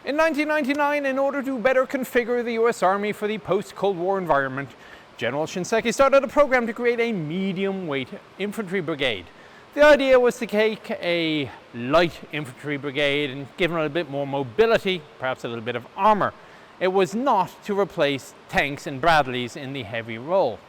In 1999, in order to better configure the US Army for the post-Cold War environment, General Shinseki started a program to create a medium-weight infantry brigade. The idea was to take a light infantry brigade and give it a bit more mobility, perhaps a little bit of armor. It was not to replace tanks and Bradleys in the heavy role.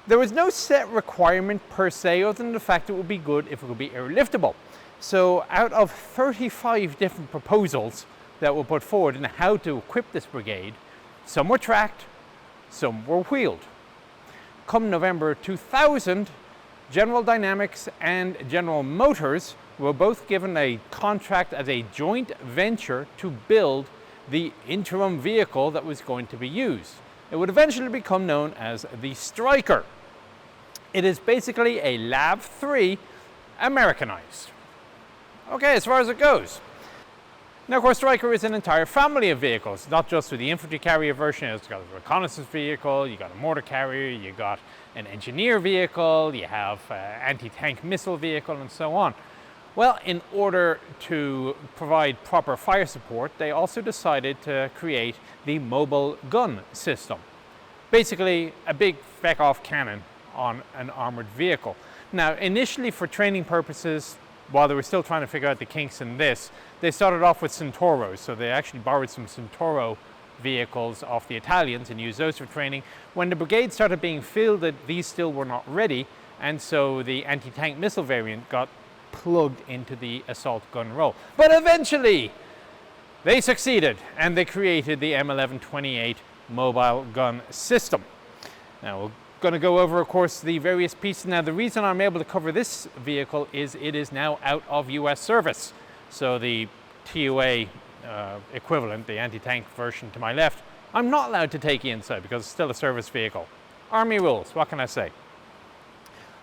There was no set requirement per se, other than the fact it would be good if it could be airliftable. So out of 35 different proposals that were put forward in how to equip this brigade, some were tracked, some were wheeled. Come November 2000, General Dynamics and General Motors were both given a contract as a joint venture to build the interim vehicle that was going to be used. It would eventually become known as the Stryker. It is basically a LAV 3 Americanized. Okay, as far as it goes. Now, of course, Stryker is an entire family of vehicles, not just with the infantry carrier version. It's got a reconnaissance vehicle, you got a mortar carrier, you got an engineer vehicle, you have anti-tank missile vehicle, and so on. Well, in order to provide proper fire support, they also decided to create the mobile gun system. Basically, a big feck-off cannon on an armored vehicle. Now, initially for training purposes, while they were still trying to figure out the kinks in this, they started off with Centauros. So they actually borrowed some Centauro vehicles off the Italians and used those for training. When the brigade started being fielded, these still were not ready, and so the anti-tank missile variant got plugged into the assault gun role. But eventually, they succeeded, and they created the M1128 mobile gun system. Now, we're going to go over, of course, the various pieces. Now, the reason I'm able to cover this vehicle is it is now out of US service. So the TUA equivalent, the anti-tank version to my left, I'm not allowed to take inside because it's still a service vehicle. Army rules, what can I say?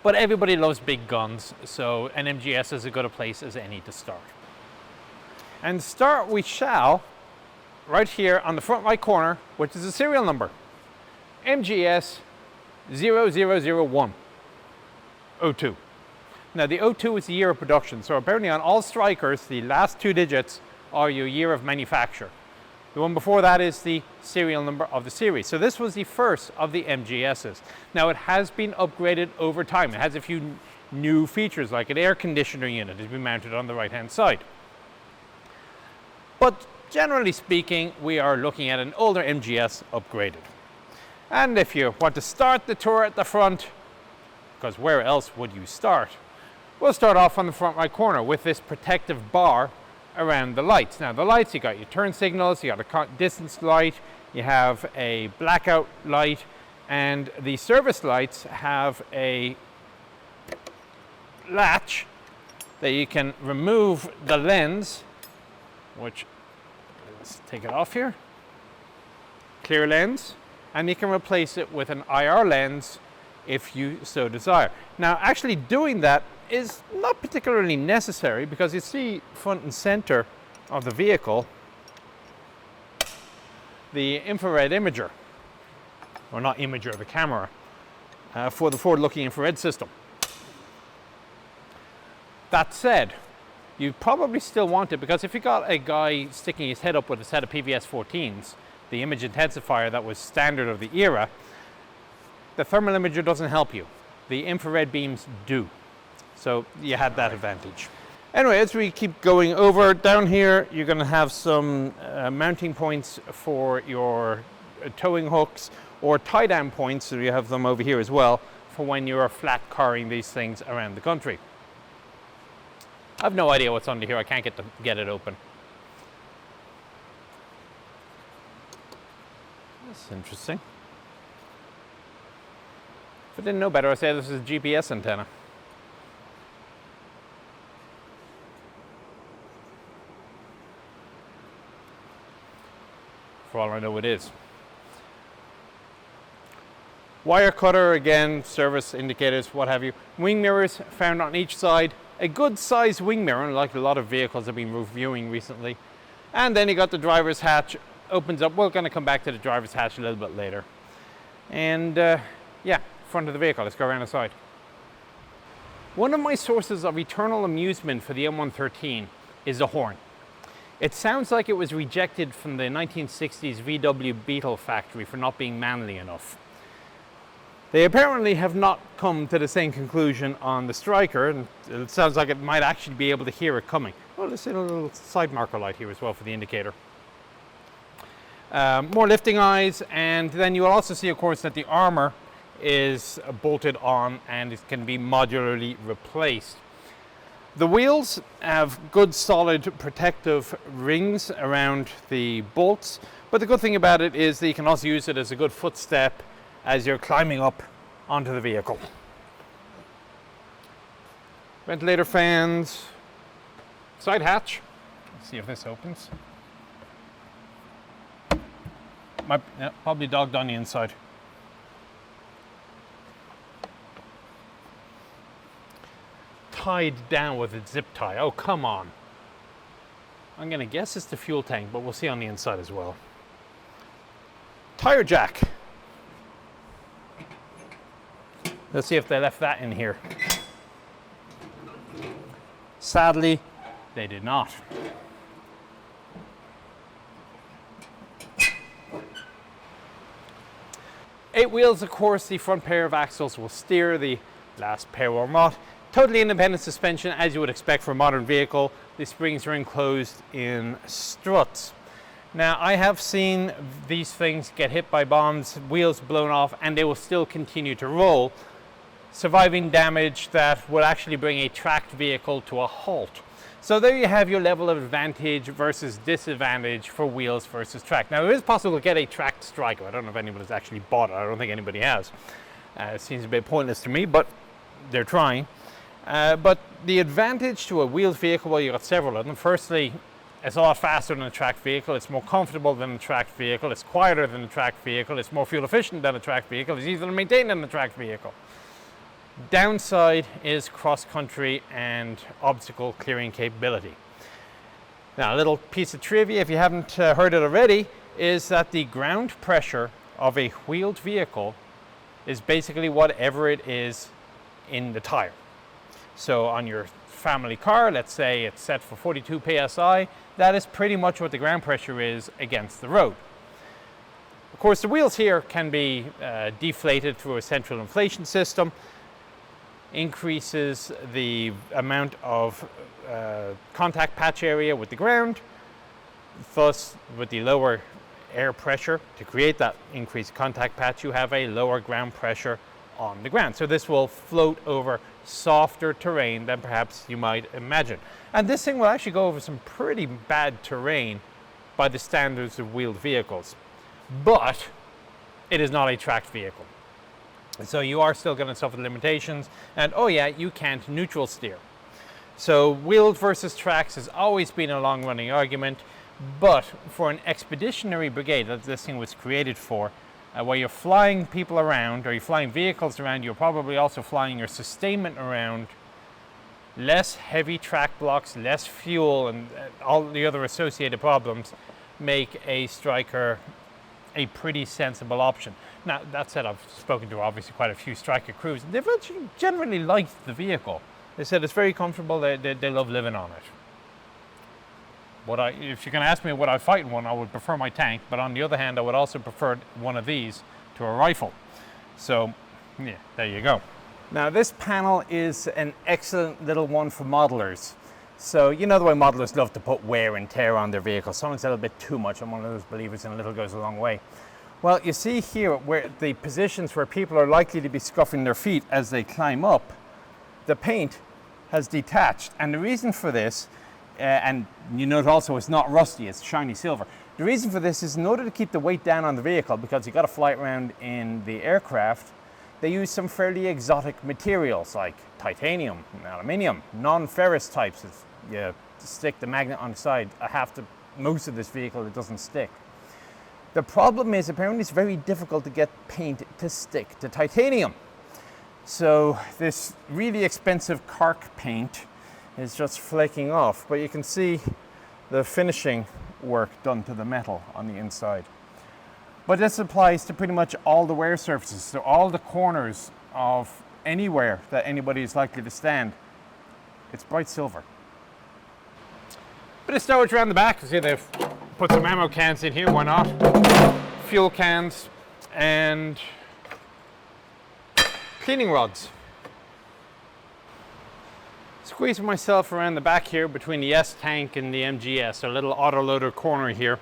But everybody loves big guns, so an MGS is as good a place as any to start. And start we shall right here on the front right corner, which is the serial number. MGS 0001 02. Now the 02 is the year of production, so apparently on all Strykers, the last two digits are your year of manufacture. The one before that is the serial number of the series. So this was the first of the MGSs. Now it has been upgraded over time. It has a few new features, like an air conditioner unit has been mounted on the right hand side. But generally speaking, we are looking at an older MGS upgraded. And if you want to start the tour at the front, because where else would you start? We'll start off on the front right corner with this protective bar around the lights. Now the lights, you got your turn signals, you got a distance light, you have a blackout light, and the service lights have a latch that you can remove the lens, which, let's take it off here, clear lens, and you can replace it with an IR lens if you so desire. Now actually doing that is not particularly necessary because you see front and center of the vehicle the infrared imager, or not imager, the camera, for the forward-looking infrared system. That said, you probably still want it because if you got a guy sticking his head up with a set of PVS-14s, the image intensifier that was standard of the era, the thermal imager doesn't help you. The infrared beams do. So you had that advantage. Anyway, as we keep going over, down here you're going to have some mounting points for your towing hooks or tie-down points, so you have them over here as well for when you're flat carring these things around the country. I have no idea what's under here. I can't get it open. That's interesting. If I didn't know better, I'd say this is a GPS antenna. For all I know, it is. Wire cutter, again, service indicators, what have you. Wing mirrors found on each side. A good sized wing mirror, like a lot of vehicles I've been reviewing recently. And then you got the driver's hatch, opens up. We're going to come back to the driver's hatch a little bit later. And yeah, front of the vehicle. Let's go around the side. One of my sources of eternal amusement for the M113 is the horn. It sounds like it was rejected from the 1960s VW Beetle factory for not being manly enough. They apparently have not come to the same conclusion on the Stryker, and it sounds like it might actually be able to hear it coming. Oh, let's see a little side marker light here as well for the indicator. More lifting eyes, and then you will also see, of course, that the armor is bolted on and it can be modularly replaced. The wheels have good solid protective rings around the bolts, but the good thing about it is that you can also use it as a good footstep as you're climbing up onto the vehicle. Ventilator fans, side hatch. Let's see if this opens. Probably dogged on the inside. Tied down with a zip tie. Oh, come on. I'm going to guess it's the fuel tank, but we'll see on the inside as well. Tire jack. Let's see if they left that in here. Sadly, they did not. Eight wheels, of course, the front pair of axles will steer, the last pair will not. Totally independent suspension, as you would expect for a modern vehicle. The springs are enclosed in struts. Now, I have seen these things get hit by bombs, wheels blown off, and they will still continue to roll, surviving damage that will actually bring a tracked vehicle to a halt. So there you have your level of advantage versus disadvantage for wheels versus track. Now, it is possible to get a tracked Stryker. I don't know if anybody's actually bought it. I don't think anybody has. It seems a bit pointless to me, but they're trying. But the advantage to a wheeled vehicle, well, you've got several of them. Firstly, it's a lot faster than a tracked vehicle. It's more comfortable than a tracked vehicle. It's quieter than a tracked vehicle. It's more fuel efficient than a tracked vehicle. It's easier to maintain than a tracked vehicle. Downside is cross-country and obstacle clearing capability. Now, a little piece of trivia, if you haven't heard it already, is that the ground pressure of a wheeled vehicle is basically whatever it is in the tire. So on your family car, let's say it's set for 42 psi, that is pretty much what the ground pressure is against the road. Of course, the wheels here can be deflated through a central inflation system, increases the amount of contact patch area with the ground, thus with the lower air pressure to create that increased contact patch, you have a lower ground pressure on the ground. So this will float over softer terrain than perhaps you might imagine. And this thing will actually go over some pretty bad terrain by the standards of wheeled vehicles. But it is not a tracked vehicle. So you are still going to suffer the limitations. And oh yeah, you can't neutral steer. So wheeled versus tracks has always been a long-running argument. But for an expeditionary brigade that this thing was created for, where you're flying people around, or you're flying vehicles around, you're probably also flying your sustainment around, less heavy track blocks, less fuel, and all the other associated problems make a Stryker a pretty sensible option. Now, that said, I've spoken to obviously quite a few Stryker crews. They've actually generally liked the vehicle. They said it's very comfortable, they love living on it. If you're going to ask me would I fight in one, I would prefer my tank, but on the other hand, I would also prefer one of these to a rifle. So, yeah, there you go. Now, this panel is an excellent little one for modelers. So, you know the way modelers love to put wear and tear on their vehicles. Sometimes a little bit too much. I'm one of those believers in a little goes a long way. Well, you see here where the positions where people are likely to be scuffing their feet as they climb up, the paint has detached. And the reason for this, and you note also it's not rusty, it's shiny silver. The reason for this is in order to keep the weight down on the vehicle, because you've got to fly it around in the aircraft, they use some fairly exotic materials like titanium, aluminium, non-ferrous types. You stick the magnet on the side. Most of this vehicle, it doesn't stick. The problem is apparently it's very difficult to get paint to stick to titanium. So this really expensive Cork paint is just flaking off, but you can see the finishing work done to the metal on the inside. But this applies to pretty much all the wear surfaces, so all the corners of anywhere that anybody is likely to stand. It's bright silver. Bit of storage around the back. See, they've put some ammo cans in here, why not? Fuel cans and cleaning rods. Squeezing myself around the back here between the S tank and the MGS, a little autoloader corner here.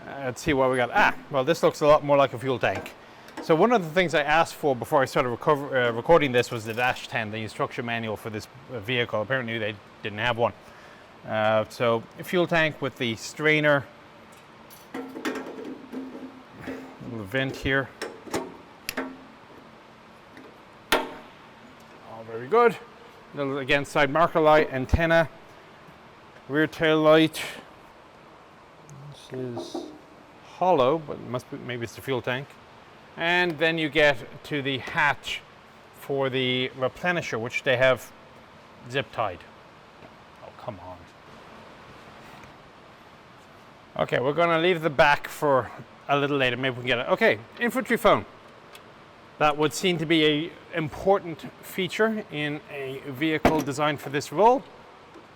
Let's see what we got. Well, this looks a lot more like a fuel tank. So one of the things I asked for before I started recording this was the dash 10, the instruction manual for this vehicle. Apparently they didn't have one. So a fuel tank with the strainer, little vent here. All very good. Little, again, side marker light, antenna, rear tail light. This is hollow, but it must be, maybe it's the fuel tank. And then you get to the hatch for the replenisher, which they have zip tied. Oh, come on. Okay, we're going to leave the back for a little later. Maybe we can get it. Okay, infantry phone. That would seem to be an important feature in a vehicle designed for this role.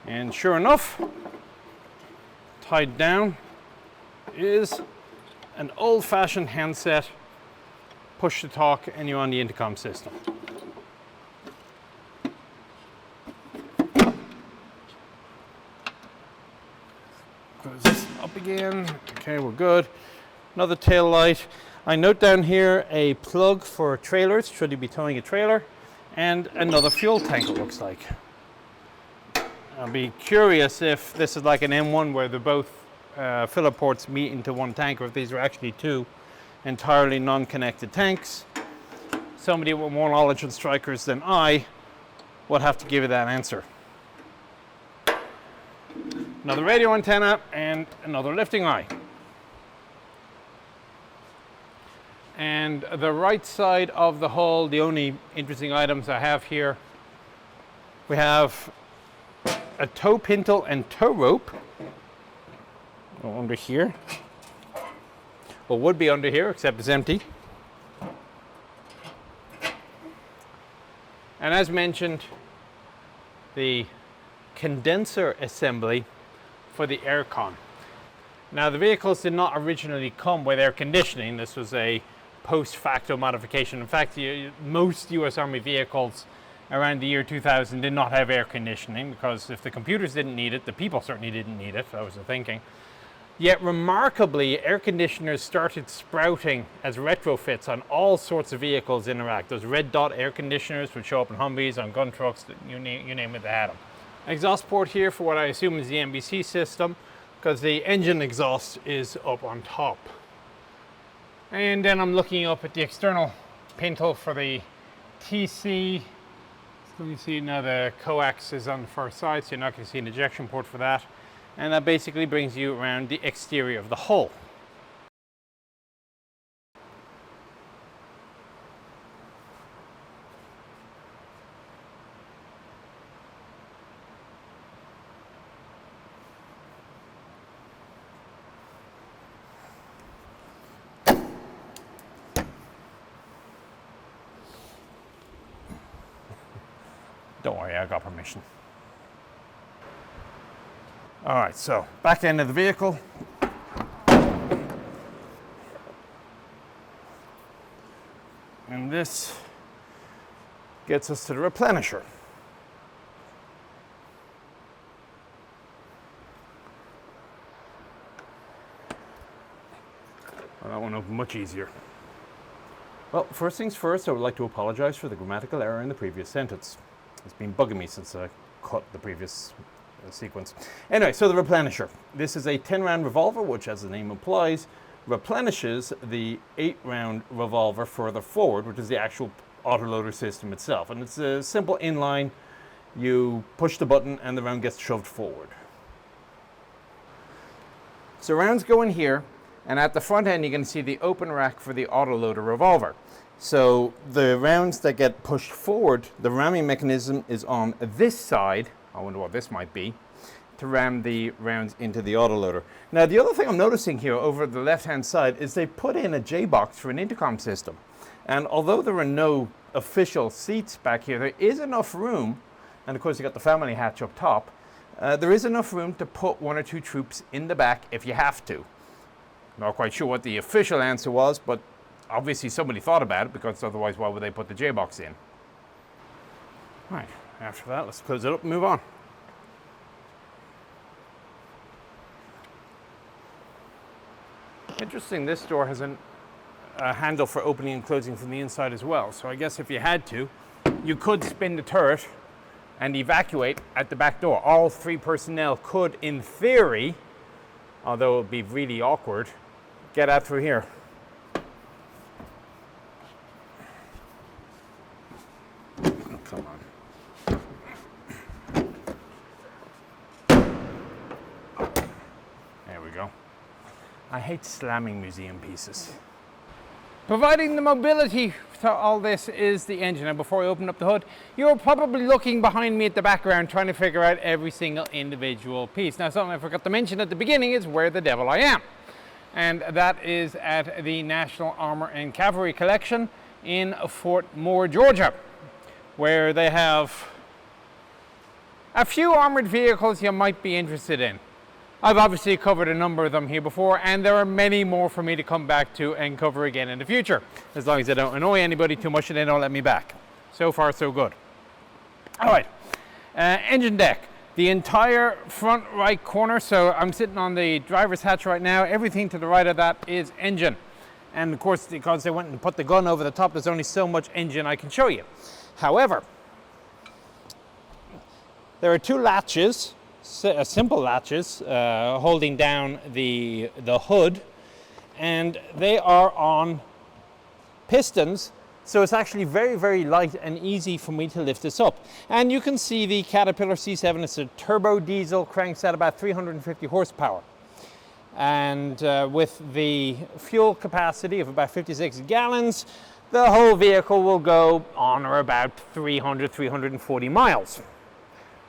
And sure enough, tied down is an old-fashioned handset, push to talk, and you're on the intercom system. Close this up again. Okay, we're good. Another tail light. I note down here a plug for trailers, should you be towing a trailer, and another fuel tank, it looks like. I'll be curious if this is like an M1 where they're both filler ports meet into one tank, or if these are actually two entirely non-connected tanks. Somebody with more knowledge on Strykers than I would have to give you that answer. Another radio antenna and another lifting eye. And the right side of the hull, the only interesting items I have here, we have a tow pintle and tow rope under here. Well, would be under here, except it's empty. And as mentioned, the condenser assembly for the aircon. Now, the vehicles did not originally come with air conditioning. This was a post-facto modification. In fact, most US Army vehicles around the year 2000 did not have air conditioning, because if the computers didn't need it, the people certainly didn't need it. That was the thinking. Yet remarkably, air conditioners started sprouting as retrofits on all sorts of vehicles in Iraq. Those red dot air conditioners would show up in Humvees, on gun trucks, you name it, they had them. Exhaust port here for what I assume is the NBC system, because the engine exhaust is up on top. And then I'm looking up at the external pintle for the TC. So you see now the coax is on the far side, so you're not going to see an ejection port for that. And that basically brings you around the exterior of the hull. Don't worry, I got permission. All right, so back end of the vehicle. And this gets us to the replenisher. Well, that one opened much easier. Well, first things first, I would like to apologize for the grammatical error in the previous sentence. It's been bugging me since I cut the previous sequence. Anyway, so the replenisher. This is a 10-round revolver, which, as the name implies, replenishes the 8-round revolver further forward, which is the actual autoloader system itself. And it's a simple inline. You push the button and the round gets shoved forward. So rounds go in here, and at the front end, you're going to see the open rack for the autoloader revolver. So the rounds that get pushed forward, the ramming mechanism is on this side. I wonder what this might be, to ram the rounds into the autoloader. Now, the other thing I'm noticing here over the left-hand side is they put in a J-box for an intercom system. And although there are no official seats back here, there is enough room, and of course you got the family hatch up top, There is enough room to put 1 or 2 troops in the back if you have to. Not quite sure what the official answer was, but obviously somebody thought about it, because otherwise why would they put the J-box in? Right, after that, let's close it up and move on. Interesting, this door has a handle for opening and closing from the inside as well. So I guess if you had to, you could spin the turret and evacuate at the back door. All 3 personnel could, in theory, although it would be really awkward, get out through here. Oh, come on. There we go. I hate slamming museum pieces. Providing the mobility to all this is the engine. And before I open up the hood, you're probably looking behind me at the background trying to figure out every single individual piece. Now, something I forgot to mention at the beginning is where the devil I am. And that is at the National Armor and Cavalry Collection in Fort Moore, Georgia, where they have a few armored vehicles you might be interested in. I've obviously covered a number of them here before, and there are many more for me to come back to and cover again in the future, as long as I don't annoy anybody too much and they don't let me back. So far, so good. All right, engine deck. The entire front right corner, so I'm sitting on the driver's hatch right now. Everything to the right of that is engine. And of course, because they went and put the gun over the top, there's only so much engine I can show you. However, there are 2 latches, simple latches, holding down the hood, and they are on pistons, so it's actually very, very light and easy for me to lift this up. And you can see the Caterpillar C7. It's a turbo diesel, cranks at about 350 horsepower, and with the fuel capacity of about 56 gallons, the whole vehicle will go on or about 340 miles.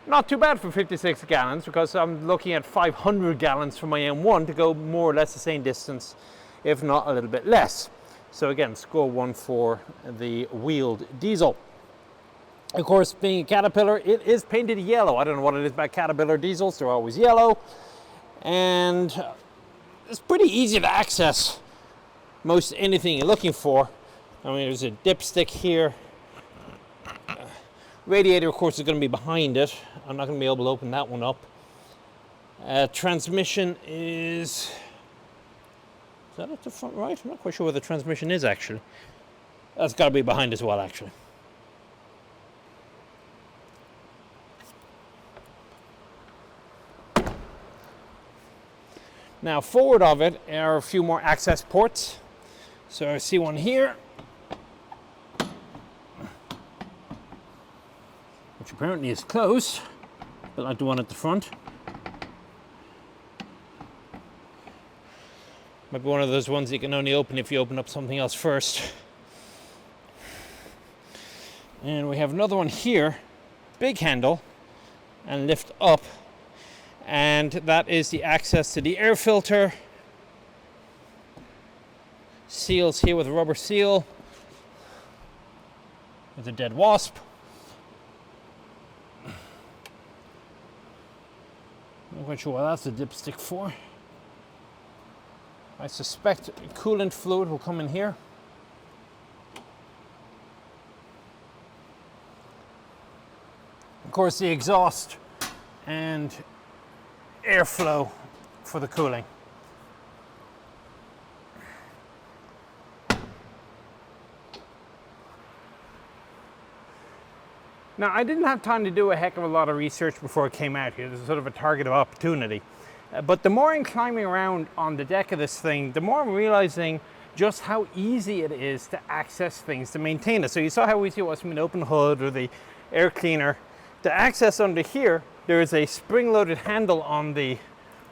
Not too bad for 56 gallons, because I'm looking at 500 gallons for my M1 to go more or less the same distance, if not a little bit less. So again, score 1 for the wheeled diesel. Of course, being a Caterpillar, it is painted yellow. I don't know what it is about Caterpillar diesels, they're always yellow. And it's pretty easy to access most anything you're looking for. I mean, there's a dipstick here. Radiator, of course, is going to be behind it. I'm not going to be able to open that one up. Transmission is that at the front right? I'm not quite sure where the transmission is, actually. That's got to be behind as well, actually. Now, forward of it are a few more access ports. So I see one here, which apparently is closed, but like the one at the front. Might be one of those ones you can only open if you open up something else first. And we have another one here, big handle, and lift up. And that is the access to the air filter. Seals here with a rubber seal, with a dead wasp. I'm not quite sure what that's the dipstick for. I suspect coolant fluid will come in here. Of course, the exhaust and airflow for the cooling. Now, I didn't have time to do a heck of a lot of research before I came out here. This is sort of a target of opportunity. But the more I'm climbing around on the deck of this thing, the more I'm realizing just how easy it is to access things, to maintain it. So you saw how easy it was from an open hood or the air cleaner. To access under here, there is a spring-loaded handle on the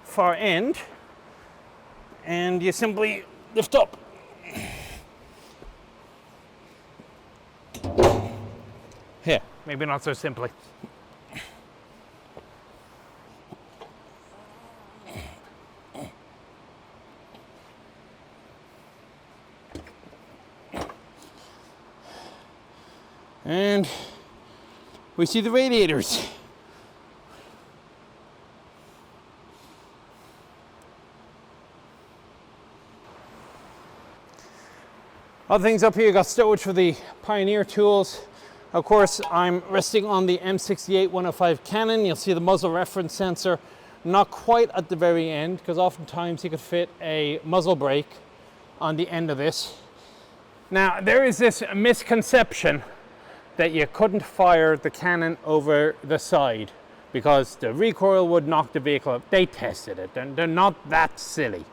far end, and you simply lift up. Here, maybe not so simply. And we see the radiators. Other things up here, got storage for the Pioneer tools. Of course, I'm resting on the M68-105 cannon. You'll see the muzzle reference sensor, not quite at the very end, because oftentimes you could fit a muzzle brake on the end of this. Now, there is this misconception that you couldn't fire the cannon over the side because the recoil would knock the vehicle up. They tested it, and they're not that silly.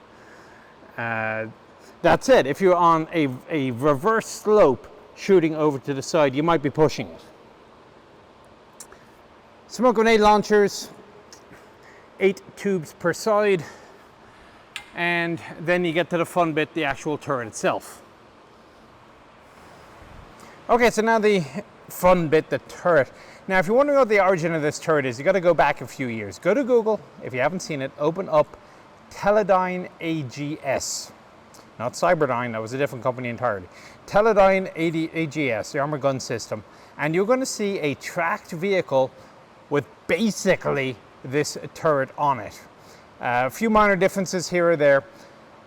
That's it. If you're on a reverse slope shooting over to the side, you might be pushing it. Smoke grenade launchers, 8 tubes per side, and then you get to the fun bit, the actual turret itself. Okay, so now the fun bit, the turret. Now, if you're wondering what the origin of this turret is, you got to go back a few years. Go to Google, if you haven't seen it, open up Teledyne AGS. Not Cyberdyne, that was a different company entirely. Teledyne AGS, the armored gun system. And you're going to see a tracked vehicle with basically this turret on it. A few minor differences here or there.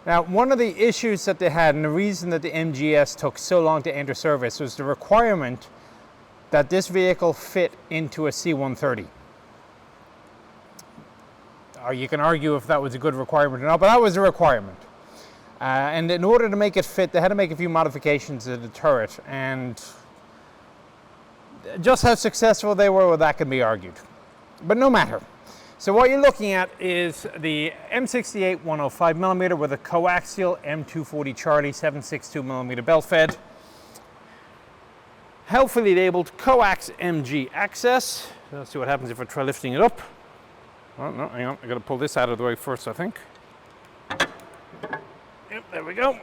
Now, one of the issues that they had, and the reason that the MGS took so long to enter service, was the requirement that this vehicle fit into a C-130. You can argue if that was a good requirement or not, but that was a requirement. And in order to make it fit, they had to make a few modifications to the turret, and just how successful they were, well, that can be argued. But no matter. So what you're looking at is the M68 105mm with a coaxial M240 Charlie 7.62mm belt fed. Helpfully labeled coax MG access. Let's see what happens if I try lifting it up. Oh, no, hang on, I gotta pull this out of the way first, I think. Yep, there we go.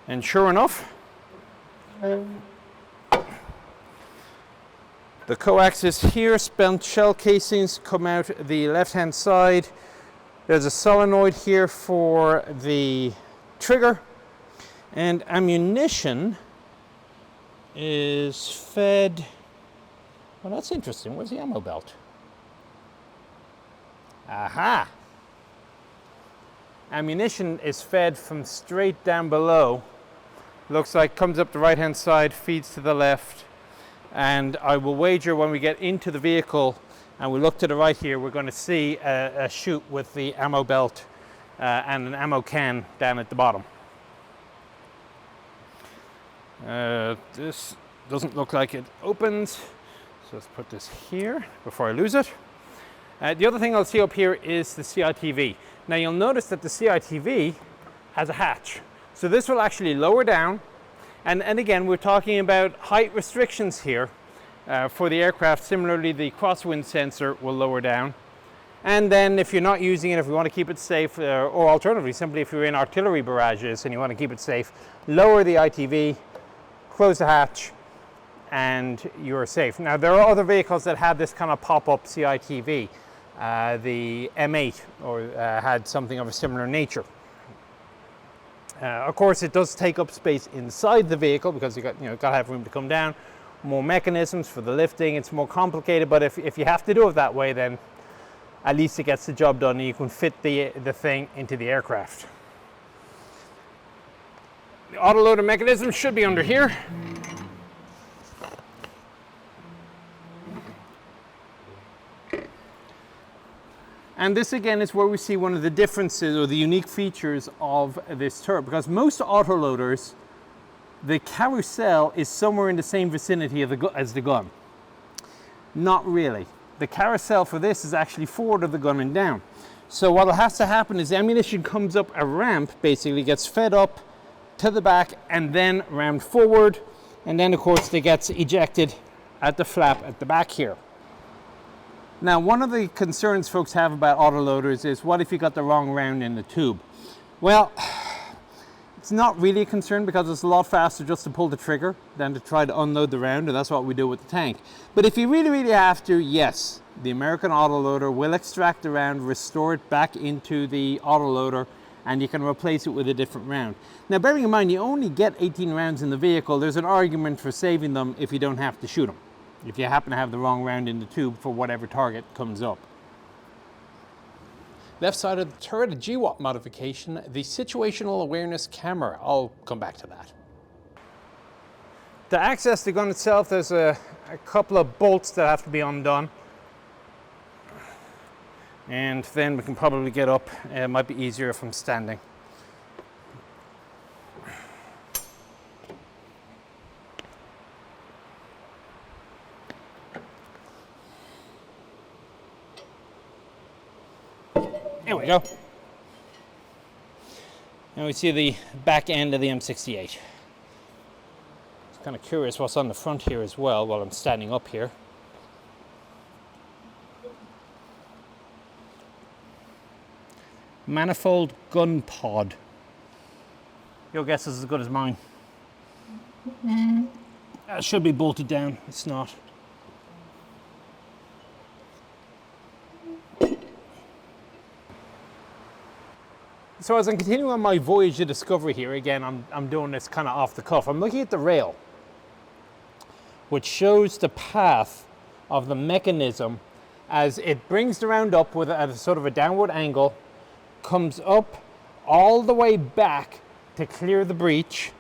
And sure enough, the coax is here. Spent shell casings come out the left-hand side. There's a solenoid here for the trigger, and ammunition is fed. Well, that's interesting. Where's the ammo belt? Aha! Ammunition is fed from straight down below. Looks like comes up the right-hand side, feeds to the left. And I will wager when we get into the vehicle and we look to the right here, we're going to see a chute with the ammo belt and an ammo can down at the bottom. This doesn't look like it opens, so let's put this here before I lose it. The other thing I'll see up here is the CITV. Now you'll notice that the CITV has a hatch. So this will actually lower down, and again, we're talking about height restrictions here for the aircraft. Similarly, the crosswind sensor will lower down. And then if you're not using it, if you want to keep it safe, or alternatively, simply if you're in artillery barrages and you want to keep it safe, lower the ITV, close the hatch, and you're safe. Now, there are other vehicles that have this kind of pop-up CITV. The M8 had something of a similar nature. Of course, it does take up space inside the vehicle because you got to have room to come down. More mechanisms for the lifting. It's more complicated, but if you have to do it that way, then at least it gets the job done, and you can fit the thing into the aircraft. The autoloader mechanism should be under here. And this again is where we see one of the differences or the unique features of this turret, because most autoloaders, the carousel is somewhere in the same vicinity as the gun. Not really. The carousel for this is actually forward of the gun and down. So what has to happen is the ammunition comes up a ramp, basically gets fed up to the back and then rammed forward, and then of course it gets ejected at the flap at the back here. Now, one of the concerns folks have about autoloaders is, what if you got the wrong round in the tube? Well, it's not really a concern because it's a lot faster just to pull the trigger than to try to unload the round, and that's what we do with the tank. But if you really, really have to, yes, the American autoloader will extract the round, restore it back into the autoloader, and you can replace it with a different round. Now, bearing in mind, you only get 18 rounds in the vehicle, there's an argument for saving them if you don't have to shoot them, if you happen to have the wrong round in the tube for whatever target comes up. Left side of the turret, a GWAT modification, the situational awareness camera. I'll come back to that. To access the gun itself, there's a couple of bolts that have to be undone. And then we can probably get up. It might be easier if I'm standing. There we go. And we see the back end of the M68. It's kind of curious what's on the front here as well while I'm standing up here. Manifold gun pod. Your guess is as good as mine. That should be bolted down. It's not. So as I'm continuing on my voyage of discovery here, again, I'm doing this kind of off the cuff. I'm looking at the rail, which shows the path of the mechanism as it brings the round up with at a sort of a downward angle, comes up all the way back to clear the breech,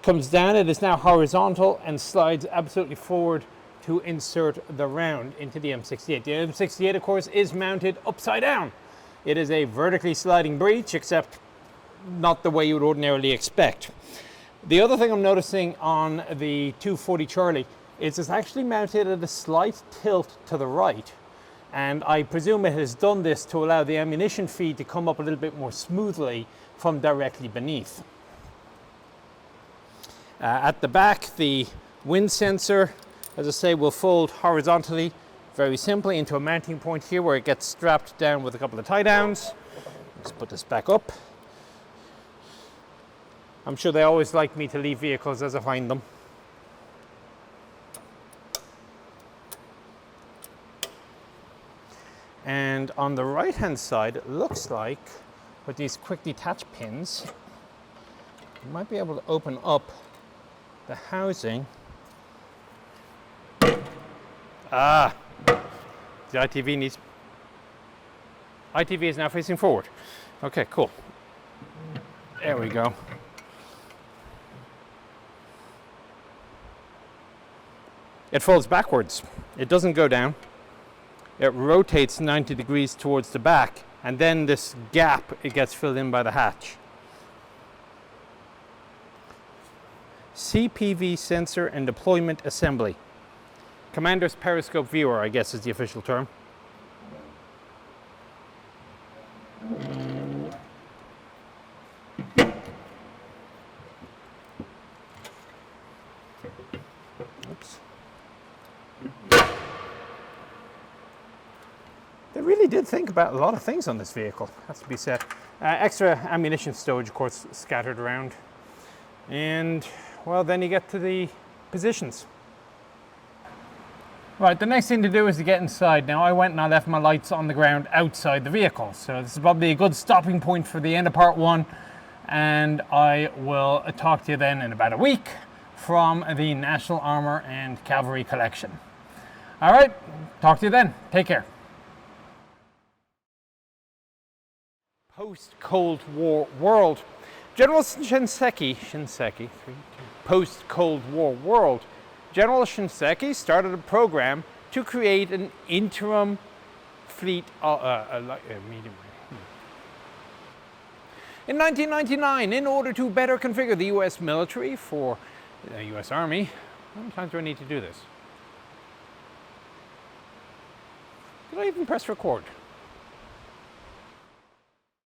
comes down, it is now horizontal, and slides absolutely forward to insert the round into the M68. The M68, of course, is mounted upside down. It is a vertically sliding breech, except not the way you would ordinarily expect. The other thing I'm noticing on the 240 Charlie is it's actually mounted at a slight tilt to the right. And I presume it has done this to allow the ammunition feed to come up a little bit more smoothly from directly beneath. At the back, the wind sensor, as I say, will fold horizontally very simply into a mounting point here where it gets strapped down with a couple of tie downs. Let's put this back up. I'm sure they always like me to leave vehicles as I find them. And on the right hand side, it looks like with these quick detach pins, you might be able to open up the housing. Ah! The ITV is now facing forward. Okay, cool. There we go. It folds backwards. It doesn't go down. It rotates 90 degrees towards the back, and then this gap, it gets filled in by the hatch. CPV sensor and deployment assembly. Commander's periscope viewer, I guess, is the official term. Oops. They really did think about a lot of things on this vehicle, has to be said. Extra ammunition stowage, of course, scattered around. And, well, then you get to the positions. Right, the next thing to do is to get inside. Now, I went and I left my lights on the ground outside the vehicle, so this is probably a good stopping point for the end of part one, and I will talk to you then in about a week from the National Armour and Cavalry collection. All right, talk to you then. Take care. Post-Cold War world. General Shinseki, post-Cold War world. General Shinseki started a program to create an interim fleet, medium. In 1999, in order to better configure the US military for the US Army, how many times do I need to do this? Did I even press record?